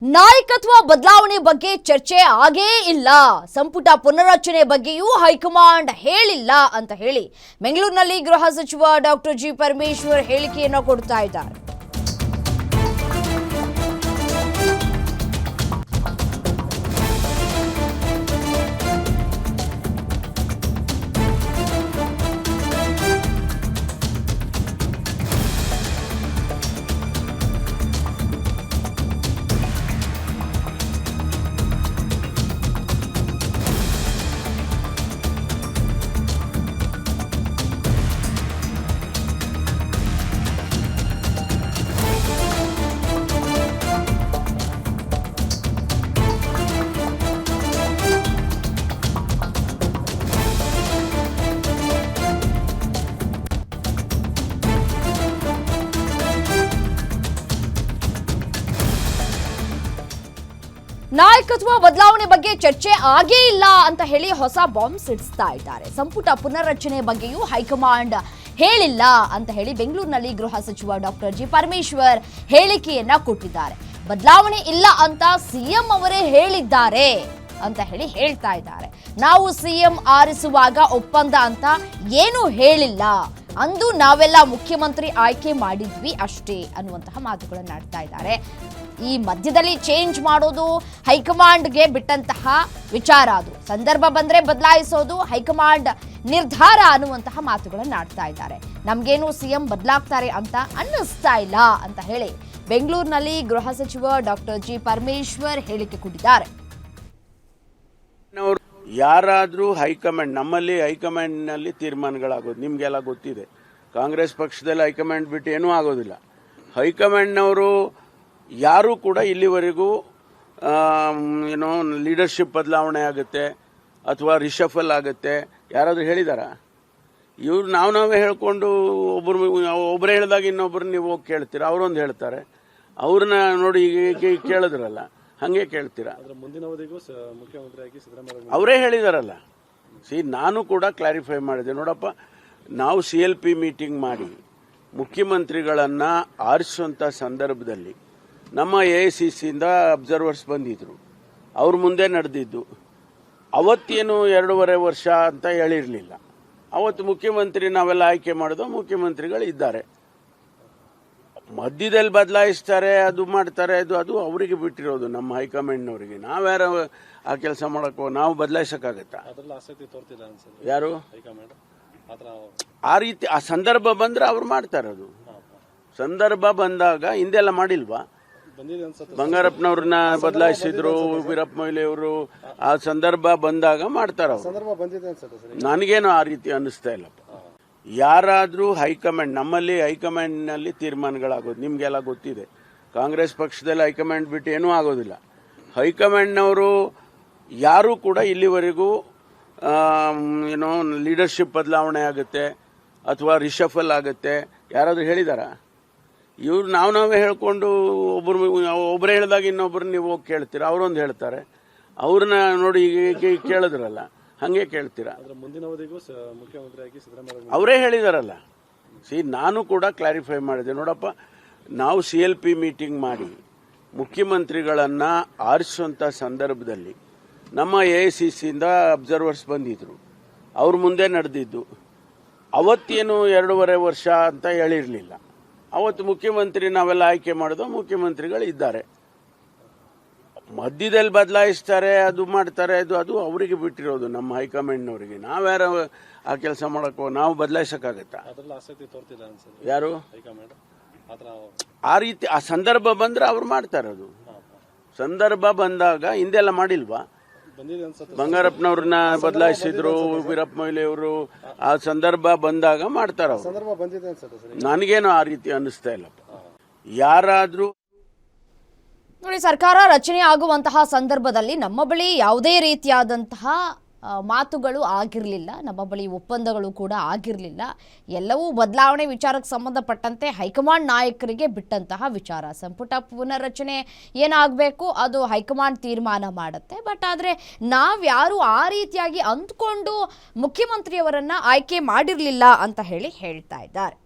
ನಾಯಕತ್ವ ಬದಲಾವಣೆ ಬಗ್ಗೆ ಚರ್ಚೆ ಆಗೇ ಇಲ್ಲ. ಸಂಪುಟ ಪುನರಚನೆ ಬಗ್ಗೆಯೂ ಹೈಕಮಾಂಡ್ ಹೇಳಿಲ್ಲ ಅಂತ ಹೇಳಿ ಬೆಂಗಳೂರಿನಲ್ಲಿ ಗೃಹ ಸಚಿವ ಡಾಕ್ಟರ್ ಜಿ ಪರಮೇಶ್ವರ್ ಹೇಳಿಕೆಯನ್ನು ಕೊಡ್ತಾ ಇದ್ದಾರೆ. ನಾಯಕತ್ವ ಬದಲಾವಣೆ ಬಗ್ಗೆ ಚರ್ಚೆ ಆಗೇ ಇಲ್ಲ ಅಂತ ಹೇಳಿ ಹೊಸ ಬಾಂಬ್ ಸಿಡಿಸ್ತಾ ಇದ್ದಾರೆ. ಸಂಪುಟ ಪುನರ್ರಚನೆ ಬಗ್ಗೆಯೂ ಹೈಕಮಾಂಡ್ ಹೇಳಿಲ್ಲ ಅಂತ ಹೇಳಿ ಬೆಂಗಳೂರಿನಲ್ಲಿ ಗೃಹ ಸಚಿವ ಡಾಕ್ಟರ್ ಜಿ ಪರಮೇಶ್ವರ್ ಹೇಳಿಕೆಯನ್ನ ಕೊಟ್ಟಿದ್ದಾರೆ. ಬದಲಾವಣೆ ಇಲ್ಲ ಅಂತ ಸಿಎಂ ಅವರೇ ಹೇಳಿದ್ದಾರೆ ಅಂತ ಹೇಳಿ ಹೇಳ್ತಾ ಇದ್ದಾರೆ. ನಾವು ಸಿಎಂ ಆರಿಸುವಾಗ ಒಪ್ಪಂದ ಅಂತ ಏನೂ ಹೇಳಿಲ್ಲ, ಅಂದು ನಾವೆಲ್ಲ ಮುಖ್ಯಮಂತ್ರಿ ಆಯ್ಕೆ ಮಾಡಿದ್ವಿ ಅಷ್ಟೇ ಅನ್ನುವಂತಹ ಮಾತುಗಳನ್ನು ಆಡ್ತಾ ಇದ್ದಾರೆ. ಈ ಮಧ್ಯದಲ್ಲಿ ಚೇಂಜ್ ಮಾಡೋದು ಹೈಕಮಾಂಡ್ಗೆ ಬಿಟ್ಟಂತಹ ವಿಚಾರ, ಅದು ಸಂದರ್ಭ ಬಂದ್ರೆ ಬದಲಾಯಿಸೋದು ಹೈಕಮಾಂಡ್ ನಿರ್ಧಾರ ಅನ್ನುವಂತಹ ಮಾತುಗಳನ್ನು ಆಡ್ತಾ ಇದ್ದಾರೆ. ನಮ್ಗೇನು ಸಿಎಂ ಬದಲಾಗ್ತಾರೆ ಅಂತ ಅನ್ನಿಸ್ತಾ ಇಲ್ಲ ಅಂತ ಹೇಳಿ ಬೆಂಗಳೂರಿನಲ್ಲಿ ಗೃಹ ಸಚಿವ ಡಾಕ್ಟರ್ ಜಿ ಪರಮೇಶ್ವರ್ ಹೇಳಿಕೆ ಕೊಟ್ಟಿದ್ದಾರೆ. ಯಾರಾದ್ರೂ ಹೈಕಮಾಂಡ್, ನಮ್ಮಲ್ಲಿ ಹೈಕಮಾಂಡ್ ನಲ್ಲಿ ತೀರ್ಮಾನಗಳಾಗೋದು ನಿಮ್ಗೆಲ್ಲ ಗೊತ್ತಿದೆ. ಕಾಂಗ್ರೆಸ್ ಪಕ್ಷದಲ್ಲಿ ಹೈಕಮಾಂಡ್ ಬಿಟ್ಟು ಏನೂ ಆಗೋದಿಲ್ಲ. ಹೈಕಮಾಂಡ್ನವರು ಯಾರು ಕೂಡ ಇಲ್ಲಿವರೆಗೂ ಏನೋ ಲೀಡರ್ಶಿಪ್ ಬದಲಾವಣೆ ಆಗುತ್ತೆ ಅಥವಾ ರಿಷಫಲ್ ಆಗುತ್ತೆ ಯಾರಾದ್ರೂ ಹೇಳಿದಾರ? ಇವ್ರು ನಾವೇ ಹೇಳ್ಕೊಂಡು ಒಬ್ಬರು ಹೇಳಿದಾಗ ಇನ್ನೊಬ್ರು ನೀವು ಹೋಗಿ ಕೇಳ್ತೀರಾ, ಅವರೊಂದು ಹೇಳ್ತಾರೆ, ಅವ್ರನ್ನ ನೋಡಿ ಕೇಳಿದ್ರಲ್ಲ ಹಂಗೆ ಕೇಳ್ತೀರಾ? ಮುಂದಿನ ಅವಧಿಗೂ ಮುಖ್ಯಮಂತ್ರಿಯಾಗಿ ಸಿದ್ದರಾಮಯ್ಯ ಅವರೇ ಹೇಳಿದಾರಲ್ಲ. ನಾನು ಕೂಡ ಕ್ಲಾರಿಫೈ ಮಾಡಿದೆ. ನೋಡಪ್ಪ, ನಾವು CLP ಮೀಟಿಂಗ್ ಮಾಡಿ ಮುಖ್ಯಮಂತ್ರಿಗಳನ್ನ ಆರಿಸುವಂತ ಸಂದರ್ಭದಲ್ಲಿ ನಮ್ಮ AICCಯಿಂದ ಅಬ್ಸರ್ವರ್ಸ್ ಬಂದಿದ್ರು, ಅವ್ರ ಮುಂದೆ ನಡೆದಿದ್ದು. ಅವತ್ತೇನು 2.5 ವರ್ಷ ಅಂತ ಹೇಳಿರಲಿಲ್ಲ. ಅವತ್ತು ಮುಖ್ಯಮಂತ್ರಿ ನಾವೆಲ್ಲ ಆಯ್ಕೆ ಮಾಡಿದೋ ಮುಖ್ಯಮಂತ್ರಿಗಳು ಇದ್ದಾರೆ. ಮಧ್ಯದಲ್ಲಿ ಬದಲಾಯಿಸ್ತಾರೆ, ಅದು ಮಾಡ್ತಾರೆ, ಅದು ಅವರಿಗೆ ಬಿಟ್ಟಿರೋದು, ನಮ್ಮ ಹೈಕಮಾಂಡ್ನವರಿಗೆ. ನಾವ್ಯಾರ ಆ ಕೆಲಸ ಮಾಡಕ್ಕೋ, ನಾವು ಬದಲಾಯಿಸಕ್ಕಾಗತ್ತಾ? ಆಸಕ್ತಿ ತೋರ್ತಿಲ್ಲ ಅನ್ಸುತ್ತೆ ಯಾರು ಹೈಕಮಾಂಡ್. ಆ ರೀತಿ ಆ ಸಂದರ್ಭ ಬಂದ್ರೆ ಅವ್ರು ಮಾಡ್ತಾರೆ. ಅದು ಸಂದರ್ಭ ಬಂದಾಗ ಹಿಂದೆಲ್ಲ ಮಾಡಿಲ್ವಾ? ಬಂಗಾರಪ್ಪನವ್ರನ್ನ ಬದಲಾಯಿಸಿದ್ರು, ವೀರಪ್ಪ ಮೊಯ್ಲಿ ಅವರು. ಆ ಸಂದರ್ಭ ಬಂದಾಗ ಮಾಡ್ತಾರ. ನನಗೇನು ಆ ರೀತಿ ಅನ್ನಿಸ್ತಾ ಇಲ್ಲಪ್ಪ. ಯಾರಾದ್ರೂ ಹೈಕಮಾಂಡ್, ನಮ್ಮಲ್ಲಿ ಹೈಕಮಾಂಡ್ ನಲ್ಲಿ ತೀರ್ಮಾನಗಳಾಗೋದು ನಿಮ್ಗೆಲ್ಲ ಗೊತ್ತಿದೆ. ಕಾಂಗ್ರೆಸ್ ಪಕ್ಷದಲ್ಲಿ ಹೈಕಮಾಂಡ್ ಬಿಟ್ಟು ಏನೂ ಆಗೋದಿಲ್ಲ. ಹೈಕಮಾಂಡ್ನವರು ಯಾರು ಕೂಡ ಇಲ್ಲಿವರೆಗೂ ಏನೋ ಲೀಡರ್ಶಿಪ್ ಬದಲಾವಣೆ ಆಗುತ್ತೆ ಅಥವಾ ರಿಷಫಲ್ ಆಗುತ್ತೆ ಯಾರಾದ್ರೂ ಹೇಳಿದಾರ? ಇವ್ರು ನಾವೇ ಹೇಳ್ಕೊಂಡು ಒಬ್ಬರು ಹೇಳಿದಾಗ ಇನ್ನೊಬ್ರು ನೀವು ಹೋಗಿ ಕೇಳ್ತೀರಾ, ಅವರೊಂದು ಹೇಳ್ತಾರೆ, ಅವ್ರನ್ನ ನೋಡಿ ಕೇಳಿದ್ರಲ್ಲ ಹಂಗೆ ಕೇಳ್ತೀರಾ? ಮುಂದಿನ ಅವಧಿಗೂ ಮುಖ್ಯಮಂತ್ರಿಯಾಗಿ ಸಿದ್ದರಾಮಯ್ಯ ಅವರೇ ಹೇಳಿದಾರಲ್ಲ. ನಾನು ಕೂಡ ಕ್ಲಾರಿಫೈ ಮಾಡಿದೆ. ನೋಡಪ್ಪ, ನಾವು CLP ಮೀಟಿಂಗ್ ಮಾಡಿ ಮುಖ್ಯಮಂತ್ರಿಗಳನ್ನ ಆರಿಸುವಂತ ಸಂದರ್ಭದಲ್ಲಿ ನಮ್ಮ AICCಯಿಂದ ಅಬ್ಸರ್ವರ್ಸ್ ಬಂದಿದ್ರು, ಅವ್ರ ಮುಂದೆ ನಡೆದಿದ್ದು. ಅವತ್ತೇನು 2.5 ವರ್ಷ ಅಂತ ಹೇಳಿರಲಿಲ್ಲ. ಅವತ್ತು ಮುಖ್ಯಮಂತ್ರಿ ನಾವೆಲ್ಲ ಆಯ್ಕೆ ಮಾಡಿದೋ ಮುಖ್ಯಮಂತ್ರಿಗಳು ಇದ್ದಾರೆ. ಮಧ್ಯದಲ್ಲಿ ಬದಲಾಯಿಸ್ತಾರೆ, ಅದು ಮಾಡ್ತಾರೆ, ಅದು ಅವರಿಗೆ ಬಿಟ್ಟಿರೋದು, ನಮ್ಮ ಹೈಕಮಾಂಡ್ನವರಿಗೆ. ನಾವ್ಯಾರ ಆ ಕೆಲಸ ಮಾಡಕ್ಕೋ, ನಾವು ಬದಲಾಯಿಸಕ್ಕಾಗತ್ತಾ? ಆಸಕ್ತಿ ತೋರ್ತಿಲ್ಲ ಅನ್ಸುತ್ತೆ ಯಾರು ಹೈಕಮಾಂಡ್. ಆ ರೀತಿ ಆ ಸಂದರ್ಭ ಬಂದ್ರೆ ಅವ್ರು ಮಾಡ್ತಾರೆ. ಅದು ಸಂದರ್ಭ ಬಂದಾಗ ಹಿಂದೆಲ್ಲ ಮಾಡಿಲ್ವಾ? ಬಂಗಾರಪ್ಪನವ್ರನ್ನ ಬದಲಾಯಿಸಿದ್ರು, ವೀರಪ್ಪ ಮೊಯ್ಲಿ ಅವರು. ಆ ಸಂದರ್ಭ ಬಂದಾಗ ಮಾಡ್ತಾರ. ನನಗೇನು ಆ ರೀತಿ ಅನ್ನಿಸ್ತಾ ಇಲ್ಲಪ್ಪ. ಯಾರಾದ್ರೂ ನೋಡಿ, ಸರ್ಕಾರ ರಚನೆ ಆಗುವಂತಹ ಸಂದರ್ಭದಲ್ಲಿ ನಮ್ಮ ಬಳಿ ಯಾವುದೇ ರೀತಿಯಾದಂತಹ ಮಾತುಗಳು ಆಗಿರಲಿಲ್ಲ, ನಮ್ಮ ಬಳಿ ಒಪ್ಪಂದಗಳು ಕೂಡ ಆಗಿರಲಿಲ್ಲ. ಎಲ್ಲವೂ ಬದಲಾವಣೆ ವಿಚಾರಕ್ಕೆ ಸಂಬಂಧಪಟ್ಟಂತೆ ಹೈಕಮಾಂಡ್ ನಾಯಕರಿಗೆ ಬಿಟ್ಟಂತಹ ವಿಚಾರ. ಸಂಪುಟ ಪುನರ್ರಚನೆ ಏನಾಗಬೇಕು ಅದು ಹೈಕಮಾಂಡ್ ತೀರ್ಮಾನ ಮಾಡುತ್ತೆ. ಬಟ್ ಆದರೆ ನಾವ್ಯಾರು ಆ ರೀತಿಯಾಗಿ ಅಂದ್ಕೊಂಡು ಮುಖ್ಯಮಂತ್ರಿಯವರನ್ನು ಆಯ್ಕೆ ಮಾಡಿರಲಿಲ್ಲ ಅಂತ ಹೇಳ್ತಾ ಇದ್ದಾರೆ.